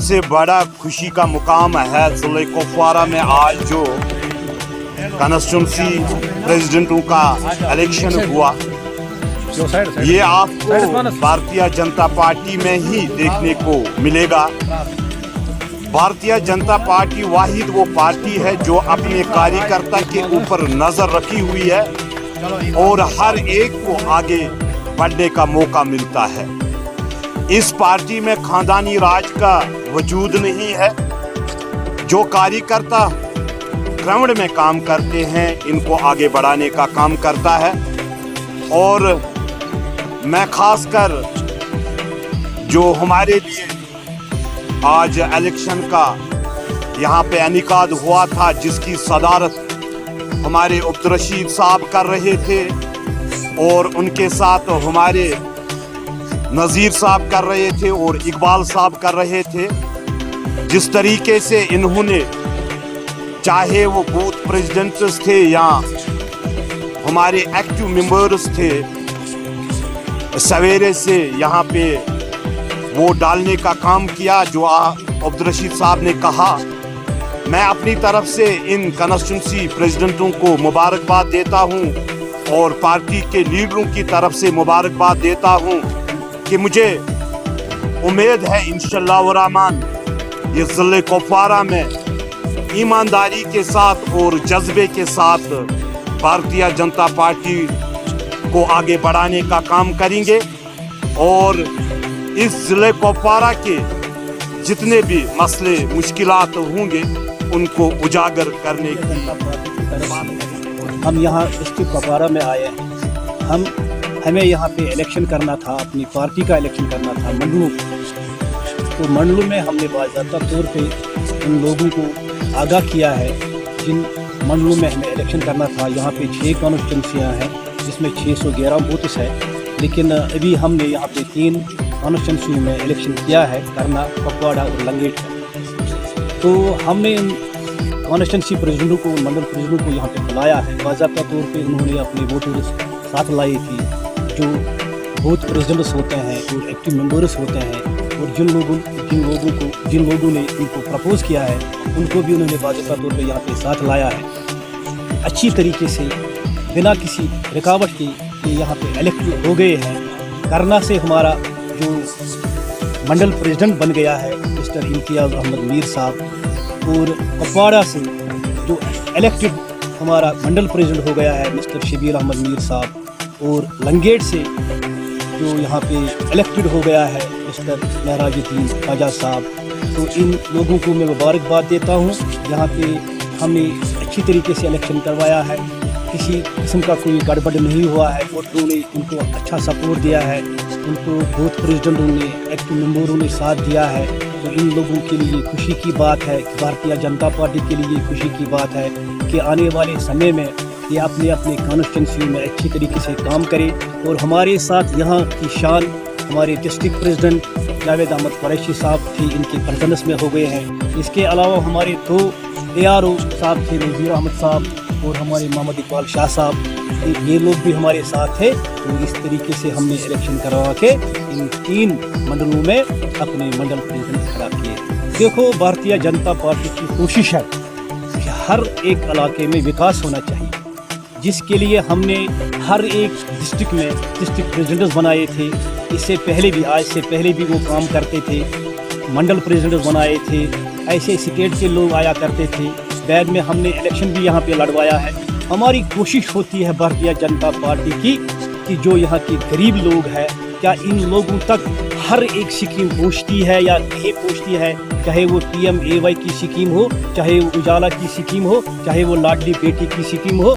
سے بڑا خوشی کا مقام ہے ضلع کپوارہ میں آج جو کانسٹیٹوئنسی پریزیڈنٹوں کا الیکشن ہوا، یہ آپ کو بھارتیہ جنتا پارٹی میں ہی دیکھنے کو ملے گا۔ بھارتیہ جنتا پارٹی واحد وہ پارٹی ہے جو اپنے کاریہ کے اوپر نظر رکھی ہوئی ہے اور ہر ایک کو آگے بڑھنے کا موقع ملتا ہے۔ اس پارٹی میں خاندانی راج کا وجود نہیں ہے۔ جو کاریہ گراؤنڈ میں کام کرتے ہیں ان کو آگے بڑھانے کا کام کرتا ہے۔ اور میں خاص کر جو ہمارے لیے آج الیکشن کا یہاں پہ انعقاد ہوا تھا، جس کی صدارت ہمارے عبدالرشید صاحب کر رہے تھے اور ان کے ساتھ ہمارے نذیر صاحب کر رہے تھے اور اقبال صاحب کر رہے تھے، جس طریقے سے انہوں نے چاہے وہ بوتھ پریزیڈنٹس تھے یا ہمارے ایکٹیو ممبرز تھے، سویرے سے یہاں پہ ووٹ ڈالنے کا کام کیا جو عبدالرشید صاحب نے کہا۔ میں اپنی طرف سے ان کانسٹیٹوئنسی پریزیڈنٹوں کو مبارکباد دیتا ہوں اور پارٹی کے لیڈروں کی طرف سے مبارکباد دیتا ہوں کہ مجھے امید ہے انشاءاللہ الرحمن یہ ضلع کپوارہ میں ایمانداری کے ساتھ اور جذبے کے ساتھ بھارتیہ جنتا پارٹی کو آگے بڑھانے کا کام کریں گے اور اس ضلع کپوارہ کے جتنے بھی مسئلے مشکلات ہوں گے ان کو اجاگر کرنے کی ہم یہاں ڈسٹرکٹ کپوارہ میں آئے ہیں۔ ہمیں یہاں پہ الیکشن کرنا تھا، اپنی پارٹی کا الیکشن کرنا تھا منڈلوں، تو منڈلوں میں ہم نے باضابطہ طور پہ ان لوگوں کو آگاہ کیا ہے جن منڈلوں میں ہمیں الیکشن کرنا تھا۔ یہاں پہ 6 کانسٹیٹوئنسیاں ہیں جس میں 611 بوتھس ہے، لیکن ابھی ہم نے یہاں پہ 3 کانسٹیٹوئنسی میں الیکشن کیا ہے، کرنا، کپواڑہ اور لنگیٹ ہے۔ تو ہم نے ان کانسٹیٹوئنسی پریزیڈنٹوں کو، منڈل پریزیڈنٹوں کو یہاں پہ بلایا ہے۔ باضابطہ طور پہ انہوں نے اپنے ووٹرز ساتھ لائی تھی، جو بوتھ پریزیڈنٹس ہوتے ہیں اور ایکٹیو ممبرس ہوتے ہیں، اور جن لوگوں نے ان کو پرپوز کیا ہے ان کو بھی انہوں نے باضابطہ طور پہ یہاں پہ ساتھ لایا ہے۔ اچھی طریقے سے بنا کسی رکاوٹ کے یہ یہاں پہ الیکٹ ہو گئے ہیں۔ کرنا سے ہمارا جو منڈل پریزیڈنٹ بن گیا ہے مسٹر امتیاز احمد میر صاحب، اور کپواڑہ سے جو الیکٹڈ ہمارا منڈل پریزیڈنٹ ہو گیا ہے مسٹر شبیر احمد میر صاحب، اور لنگیٹ سے جو یہاں پہ الیکٹڈ ہو گیا ہے مسٹر معراج الدین خواجہ صاحب۔ تو ان لوگوں کو میں مبارکباد دیتا ہوں۔ یہاں پہ ہم نے اچھی طریقے سے الیکشن کروایا ہے، کسی قسم کا کوئی گڑبڑ نہیں ہوا ہے۔ ووٹروں نے ان کو اچھا سپورٹ دیا ہے، ان کو بوتھ پریزیڈنٹوں نے، ایکٹیو ممبروں نے ساتھ دیا ہے۔ تو ان لوگوں کے لیے خوشی کی بات ہے، بھارتیہ جنتا پارٹی کے لیے خوشی کی بات ہے کہ آنے والے سمے میں یہ اپنے کانسٹیٹوئنسی میں اچھی طریقے سے کام کرے۔ اور ہمارے ساتھ یہاں کی شان ہمارے ڈسٹرکٹ پریزیڈنٹ جاوید احمد قریشی صاحب بھی ان کے پریزنس میں ہو گئے ہیں۔ اس کے علاوہ ہمارے 2 ARO صاحب تھے، نذیر احمد صاحب اور ہمارے محمد اقبال شاہ صاحب، یہ لوگ بھی ہمارے ساتھ تھے۔ تو اس طریقے سے ہم نے الیکشن کروا کے ان 3 منڈلوں میں اپنے منڈل پریزیڈنٹ کھڑا کیے۔ دیکھو، بھارتیہ جنتا پارٹی کی کوشش ہے کہ ہر ایک علاقے میں وکاس ہونا چاہیے، جس کے لیے ہم نے ہر ایک ڈسٹرکٹ میں ڈسٹرکٹ پریزیڈنٹس بنائے تھے۔ اس سے پہلے بھی، آج سے پہلے بھی وہ کام کرتے تھے، منڈل پریزیڈنٹس بنائے تھے، ایسے اسٹیٹ کے لوگ آیا کرتے تھے۔ بعد میں ہم نے الیکشن بھی یہاں پہ لڑوایا ہے۔ ہماری کوشش ہوتی ہے بھارتیہ جنتا پارٹی کی کہ جو یہاں کے غریب لوگ ہیں، کیا ان لوگوں تک ہر ایک اسکیم پہنچتی ہے یا نہیں پہنچتی ہے، چاہے وہ PMAY کی اسکیم ہو، چاہے وہ اجالا کی اسکیم ہو، چاہے وہ لاڈلی بیٹی کی اسکیم ہو۔